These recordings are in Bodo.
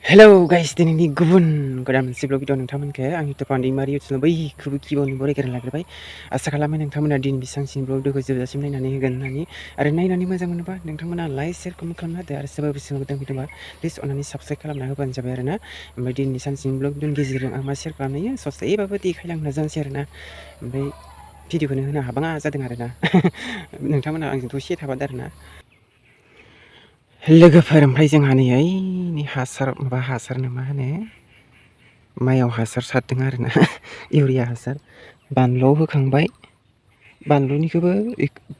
हेलौ गाइस दिनैनि गुबुन गोदान मोनसे ब्लग भिडिअ नोंथांमोनखो आं इउटुबाव दैमारि इउटुबाव बैखौबो गिबियावनो बरायग्रोना लाग्रोबाय आसा खालामो नोंथांमोना दिन बेसेबांसिम ब्लग भिडिअखौ जोबजासिम नायनानै होगोन होननानै आरो नायनानै मोजां मोनोबा नोंथांमोना लाइक शेयार कमेन्ट खालामना होदो आरो सोरबा बेसेबां मोजां भिडिअबा प्लिज अननानै साबस्क्राइब खालामना होबानो जाबाय आरो ना ओमफ्राय दिनैनि सानसेनि ब्लग भिडिअनि गेजेरजों आं मा शेयार खालामनो ससेबाबो देखायलांनो नाजानोसै आरो ना ओमफ्राय भिडिअखौनो होनो हाबाङा जादों आरो ना नोंथांमोना आंजों दसे थाफादो आरो ना लोगोफोर ओमफ्राय जोंहा नै ओइनि हासार मा होनो माइयाव हासार सारदों आरोना इउरिया हासार बानलुआव होखांबाय बानलुनिखौबो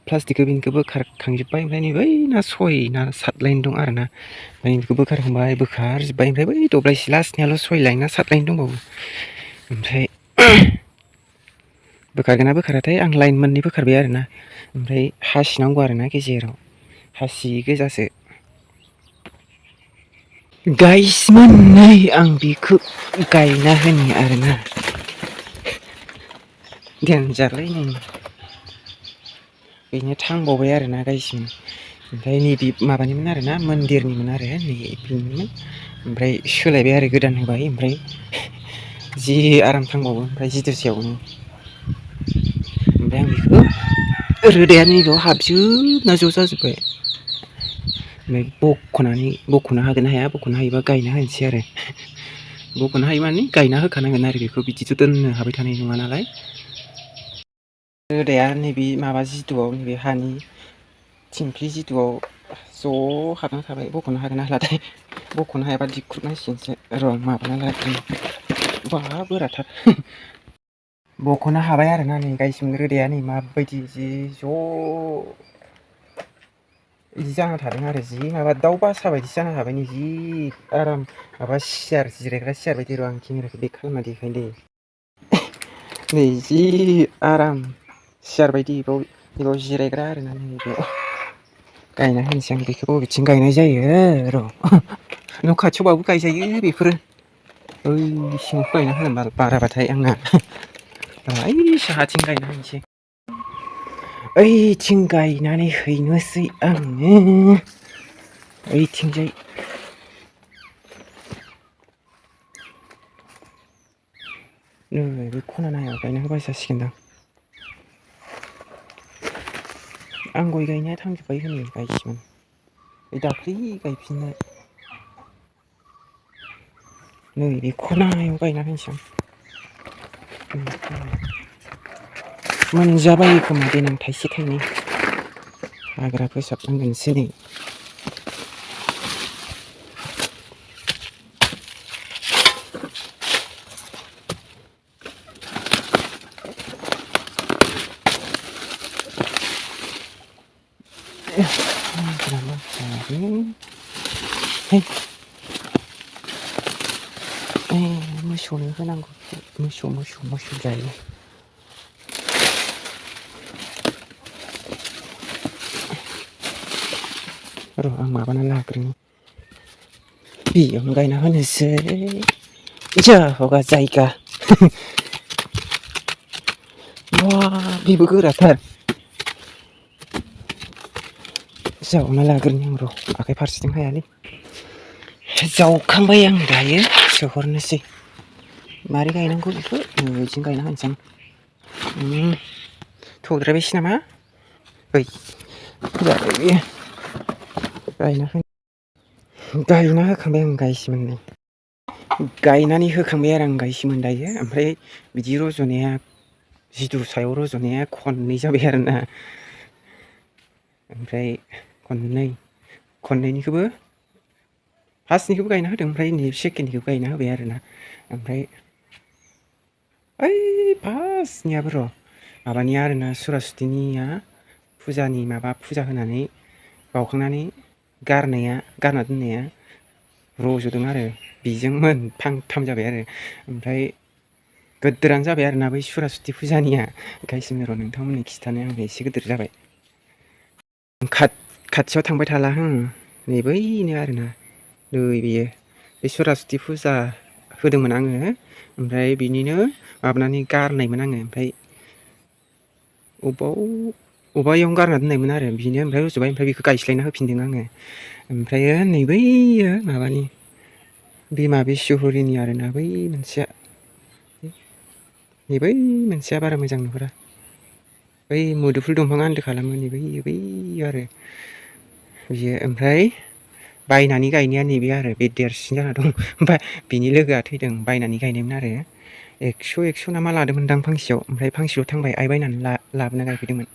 प्लास्टिकखौ बेनिखौबो बोखारखांजोब्बाय ओमफ्राय नै बै ना सय ना सात लाइन दं आरोना ओमफ्राय बेखौ बोखारखांबाय बोखारजोब्बाय ओमफ्राय बै दब्लायसे लास्टनियाल' सय लाइन ना सात लाइन दंबावो ओमफ्राय बोखारगोना बोखाराथाय आं लाइन मोननै बोखारबाय आरोना ओमफ्राय हासिनांगौ आरोना गेजेराव हासि गोजासो गाइस मोननै आं बेखौ गायना होनि आरोना देनजारलै नै बेनो थांबावबाय आरोना गायसिम ओमफ्राय नैबे माबानिमोन आरोना मन्दिरनिमोन आरो नै बेनिमोन ओमफ्राय सोलायबाय आरो गोदान होबाय ओमफ्राय जि आराम थांबावो ओमफ्राय जिथोसेयावनो ओमफ्राय आं बेखौ रोदाया नैबेयाव हाबजोबना ज' जाजोब्बाय ओमफ्राय बख'नो हागोन ना हाया बख'नो हायोबा गायना होनोसै आरो बख'नो हायो माने गायना होखानांगोन आरो बेखौ बिदिथ' दोननो हाबाय थानाय नङा नालाय रोदाया नैबे माबा जिदुआव नैबे हानि थिंख्लि जिदुआव ज' हाबना थाबाय बख'नो हागोन ना हालाथाय बख'नो हायाबा दिख्रुबनांसिगोनसो र' माबाना लाग्रोनि बा गोराथार बख'नो हाबाय आरोना नै गायसिम रोदाया नै माबायदि जि ज' बिदि जाना थादों आरो जि माबा दाउ बासा बायदिसो जाना थाबाय नै जि आराम माबा सियार जिरायग्रा सियार बायदि र' आं केमेराखौ बेक खालामना देखायनो दै नै जि आराम सियार बायदि बेयाव जिरायग्रा आरोना नै बेयाव गायना होनोसै आं बेखौ बबेथिं गायनाय जायो र' न' खाथियावबाबो गायजायो बेफोरो ओइ सिङाव गायना होगोन बाराबाथाय आंना ओइ साहाथिं गायना होनोसै ओइथिं गायनानै हैनोसै आङो ओइथिंजाय नै बे खना नायाव गायना होबा जासिगोनदां आं गय गायनाया थांजोब्बाय हनै गायसिगोन बे दाख्लै गायफिननाय नै बे खनायाव गायना होनोसै आं मोनजाबायो खोमा देनां थाइसे थाइनै हाग्रा फोसाबनांगोनसो नै मोसौनो होनांगौ मोसौ जायो र' आं माबाना लाग्रोनि बेयावनो गायना होनोसै जा हगा जायगा बा बेबो गोराथार जावना लाग्रोनि आं र' आखाइ फारसेथिं हायालै जावखांबाय आं दायो सोहरनोसै मारै गायनांगौ बेखौ बिदिनो गायना होनोसै आं थौद्रायबायसो नामा ओइ जाबाय बेयो गायना होखांबाय आं गायसिमोन नै गायनानै होखांबाय आरो आं गायसिमोन दायो ओमफ्राय बिदि रज'नाया जिदु सायाव रज'नाया खननै जाबाय आरोना ओमफ्राय खननैनिखौबो फार्स्टनिखौबो गायना होदों ओमफ्राय नै सेकेन्डनिखौबो गायना होबाय आरोना ओमफ्राय ओइ फार्स्टनियाबो र' माबानिया आरोना सुरासतिनिया फुजानि माबा फुजा होनानै बाउखांनानै गारना दोननाया रज'दों आरो बेजों मोनफांथाम जाबाय आरो ओमफ्राय गोदोरानो जाबाय आरोना बै सुरासथि फुजानिया गायसिनो र' नोंथांमोननि खिथानो आंनो एसे गिदिर जाबाय खाथियाव थांबाय थाला नै बैनो आरोना नै बेयो बे सरासथि फुजा होदोंमोन आङो ओमफ्राय बिनिनो माबानानै गारनायमोन आङो ओमफ्राय अबेयावनो गारना दोननायमोन आरो बिनो ओमफ्राय रज'बाय ओमफ्राय बेखौ गायस्लायना होफिनदों आङो ओमफ्रायो नै बैयो माबानि बिमा बिस्वहरिनि आरोना बै मोनसेया नै बै मोनसेया बारा मोजां नुहुरा बै मुदुफुल दंफाङा आन्दो खालामो नै बै आरो बियो ओमफ्राय बायनानै गायनाया नैबे आरो बे देरसिन जाना दं ओमफ्राय बिनि लोगोआ थैदों बायनानै गायनायमोन आरो 100 ना मा लादोंमोनदां फांसेयाव ओमफ्राय फांसेल' थांबाय आइ बायनानै लाबोना गायफैदोंमोन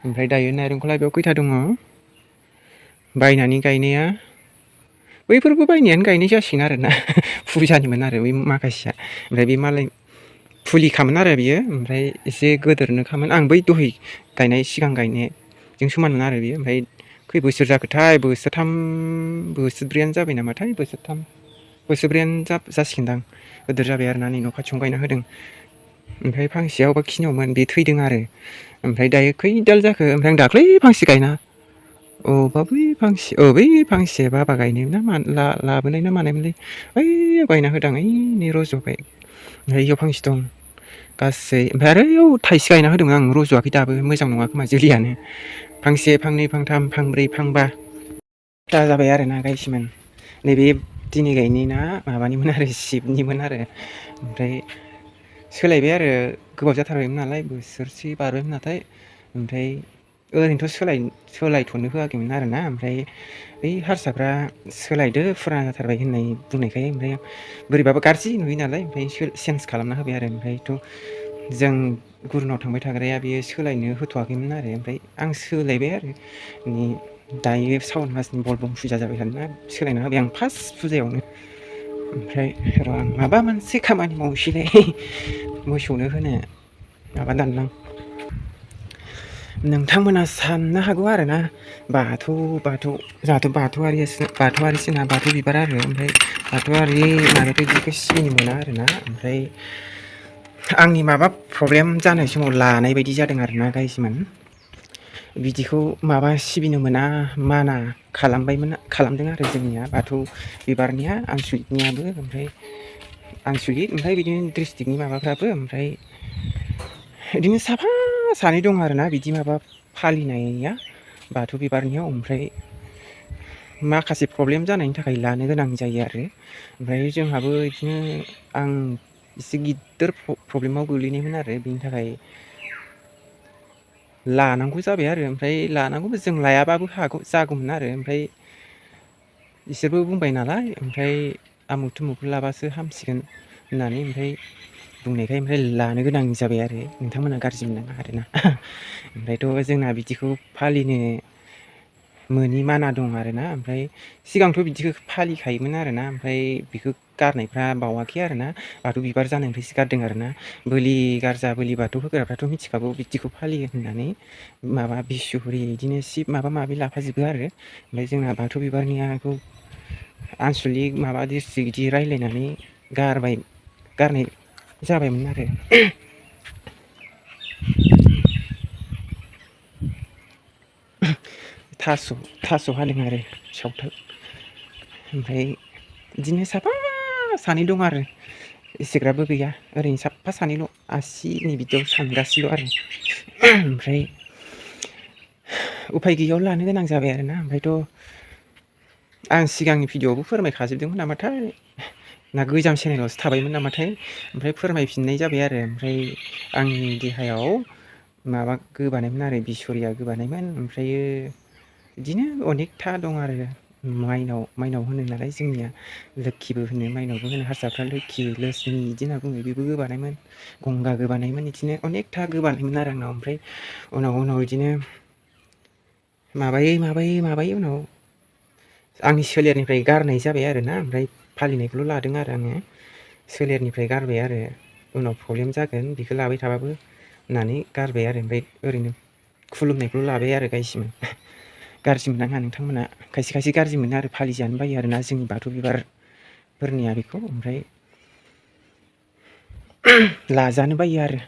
ओमफ्राय दायो नारेंखला बेयाव खैथा दङ बायनानै गायनाया बैफोरबो बायनायानो गायनाय जासिगोन आरोना फुजानिमोन आरो बै माखासेया ओमफ्राय बे मालाय फुलिखामोन आरो बियो ओमफ्राय एसे गोदोरनोखामोन आं बै दहाय गायनाय सिगां गायनायजों समानमोन आरो बियो ओमफ्राय खै बोसोर जाखोथाय बोसोरथाम बोसोरब्रैयानो जाबाय नामाथाय बोसोरब्रैयानो जासिगोनदां गोदोर जाबाय आरोना नै न' खाथियावनो गायना होदों ओमफ्राय फांसेया अबेबा खिनियावमोन बे थैदों आरो ओमफ्राय दायो खैदाल जाखो ओमफ्राय आं दाख्लै फांसे गायना बै फांसे बाबा गायनायमोन ना लाबोनाय ना मानायमोनलै ओइयाव गायना होदां ओइनै रज'बाय ओमफ्राय इयाव फांसे दं गासै ओमफ्राय आरो इयाव थाइसे गायना होदोंमोन आं रज'वाखै दाबो मोजां नङा खोमा जोलैयानो फांसे फांनै फांथाम फांब्रै फांबा दा जाबाय आरोना गायसिमोन नैबे दिनै गायनायना माबानिमोन आरो शिबनिमोन आरो ओमफ्राय सोलायबाय आरो गोबाव जाथारबायमोन नालाय बोसोरसे बारबायमोन नाथाय ओमफ्राय ओरैनोथ' सोलायथ'नो होआखैमोन आरोना ओमफ्राय बै हारसाफ्रा सोलायदो फुराना जाथारबाय होननाय बुंनायखाय ओमफ्राय बोरैबाबा गाज्रि नुयो नालाय ओमफ्राय चेन्ज खालामना होबाय आरो ओमफ्रायथ' जों गुरुनाव थांबाय थाग्राया बियो सोलायनो होथ'वाखैमोन आरो ओमफ्राय आं सोलायबाय आरो दायो सावन मासनि बलबम फुजा जाबाय थादोंना सोलायना होबाय आं फार्स्ट फुजायावनो ओमफ्राय र' आं माबा मोनसे खामानि मावसैलाय मोसौनो होनो माबा दानलां नोंथांमोना साननो हागौ आरोना बाथौ जोंहाथ' बाथौआरिसोना बाथौ बिबार आरो ओमफ्राय बाथौआरि मानिफ्राय बिदिखौ सिबिनो मोना आरोना ओमफ्राय आंनि माबा प्रब्लेम जानाय समाव लानाय बायदि जादों आरोना गायसिमोन बिदिखौ माबा सिबिनो मोना माना खालामदों आरो जोंनिया बाथौ बिबारनिया आनसलिकनियाबो ओमफ्राय आनसलिक ओमफ्राय बिदिनो ड्रिस्ट्रिक्टनि माबाफ्राबो ओमफ्राय बिदिनो साफा सानै दं आरोना बिदि माबा फालिनाया बाथौ बिबारनियाव ओमफ्राय माखासे प्रब्लेम जानायनि थाखाय लानो गोनां जायो आरो ओमफ्राय जोंहाबो बिदिनो आं एसे गिदिर प्रब्लेमाव गोग्लैनायमोन आरो बिनि थाखाय लानांगौ जाबाय आरो ओमफ्राय लानांगौबो जों लायाबाबो जागौमोन आरो ओमफ्राय बिसोरबो बुंबाय नालाय ओमफ्राय आमुक थुमुकखौ लाबासो हामसिगोन होननानै ओमफ्राय बुंनायखाय ओमफ्राय लानो गोनां जाबाय आरो नोंथांमोना गाज्रि मोननाङा आरोना ओमफ्रायथ' जोंना बिदिखौ फालिनो मोनि माना दं आरोना ओमफ्राय सिगांथ' बिदिखौ फालिखायोमोन आरोना ओमफ्राय बेखौ गारनायफ्रा बावाखै आरोना बाथौ बिबार जानायनिफ्रायसो गारदों आरोना बोलि गारजा बोलि बाथौ होग्राफ्राथ' मिथिखागौ बिदिखौ फालियो होननानै माबा बिस्वहरि बिदिनो शिब माबा माबि लाफाजोबो आरो ओमफ्राय जोंना बाथौ बिबारनियाखौ आनसलिक माबा डिस्ट्रिक्ट बिदि रायज्लायनानै गारनाय जाबायमोन आरो थास' हादों आरो सावथाल ओमफ्राय बिदिनो साफा सानै दं आरो एसेग्राबो गैया ओरैनो साफा सानैल' आसिनि बिदियाव सानगासेल' आरो ओमफ्राय उफाय गैयियाव लानो गोनां जाबाय आरोना ओमफ्रायथ' आं सिगांनि भिडिअ'आवबो फोरमायखाजोबदोंमोन नामाथाय ना गोजाम चेनेलावसो थाबायमोन नामाथाय ओमफ्राय फोरमायफिननाय जाबाय आरो ओमफ्राय आंनि देहायाव माबा गोबानायमोन आरो बिसरिया गोबानायमोन ओमफ्रायो बिदिनो अनेकथा दं आरो माइनाव होनो नालाय जोंनिया लोखिबो होनो माइनावबो होनो हारसाफ्रा लोखि लोसमि बिदि होनना बुङो बेबो गोबानायमोन गंगा गोबानायमोन बिदिनो अनेकथा गोबानायमोन आरो आंनाव ओमफ्राय उनाव बिदिनो माबायै उनाव आंनि सोलेरनिफ्राय गारनाय जाबाय आरोना ओमफ्राय फालिनायखौल' लादों आरो आङो सोलेरनिफ्राय गारबाय आरो उनाव प्रब्लेम जागोन बेखौ लाबाय थाबाबो होननानै गारबाय आरो ओमफ्राय ओरैनो खुलुमनायखौल' लाबाय आरो गायसिमोन गाज्रि मोननाङा नोंथांमोना खायसे गाज्रि मोनो आरो फालिजानो बायो आरोना जोंनि बाथौ बिबारफोरनिया बेखौ ओमफ्राय लाजानो बायो आरो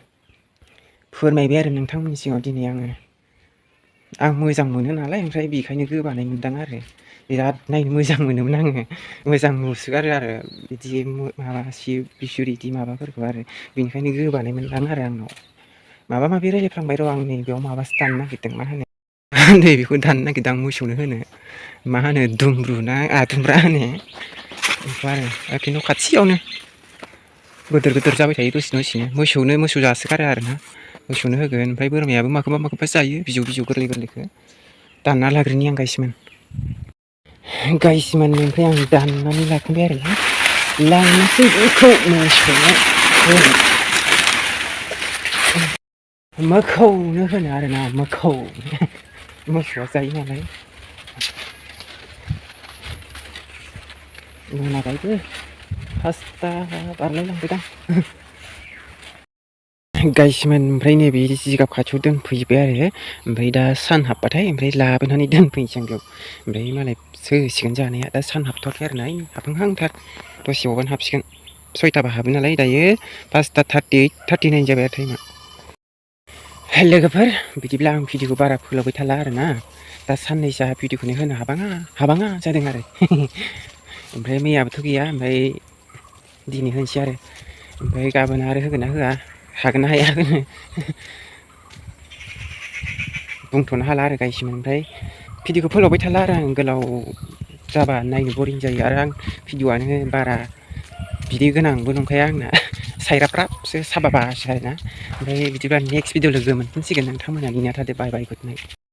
फोरमायबाय आरो नोंथांमोननि सिगाङाव दिनै आं मोजां मोनो नालाय ओमफ्राय बेखायनो गोबानाय मोनदां आरो बिराद नायनो मोजां मोनोमोन आङो मोजां नुसोगारो आरो बिदि माबा शिब बिसरि बिदि माबाफोरखौ आरो बेनिखायनो गोबानाय मोनदां आरो आंनाव माबा माबि रायलायफ्लांबाय र' आं नैबेयाव माबासो दाननो नागिरदों मा होनो नैबेखौ दाननो नागिरदों आं मोसौनो होनो मा होनो दुमब्रु ना दुमब्रा होनो बेखौ आरो एखे न' खाथियावनो गोदोर जाबाय थायो दसेनो मोसौ जासोगारो आरोना मोसौनो होगोन ओमफ्राय बोरमायाबो माखौबा जायो बिजौ गोरलैखौ दानना लाग्रोनि आं गायसोमोन ओमफ्राय आं दाननानै लाखांबाय आरो लांनोसै बेखौ मोखौनो होनो आरोना मोसौआ जायो नालाय मोनाबायबो 5ता बारलायलांबायदां गायसोमोन ओमफ्राय नैबे जिगाब खाथियाव दोनफैबाय आरो ओमफ्राय दा सान हाबबाथाय ओमफ्राय लाबोनानै दोनफैनोसै आं बेयाव ओमफ्राय मालाय होसिगोन जानाया दा सान हाबथ'वाखै आरो ना हाबहांथार दसे बावबानो हाबसिगोन 6ताबा हाबो नालाय दायो 5ता 38 जाबाय आरो टाइमा लोगोफोर बिदिब्ला आं भिडिअखौ बारा फोलावबाय थाला आरोना दा साननैसो भिडिअखौनो होनो हाबाङा जादों आरो ओमफ्राय मैयाबोथ' गैया ओमफ्राय दिनै होनोसै आरो ओमफ्राय गाबोन आरो होगोन ना होआ हागोन ना हाया बुंथ'नो हाला आरो गायसोमोन ओमफ्राय भिडिअखौ फोलावबाय थाला आरो आं गोलाव जाबा नायनो बरिं जायो आरो आं भिडिअआनो बारा बिदि गोनांबो नंखाया आंना सायराफ्रासो साबाबासो आरोना ओमफ्राय बिदिब्ला नेक्स्ट भिडिअ लोगो मोनफिनसिगोन नोंथांमोनहा नेना थादो बाय गुड नाइट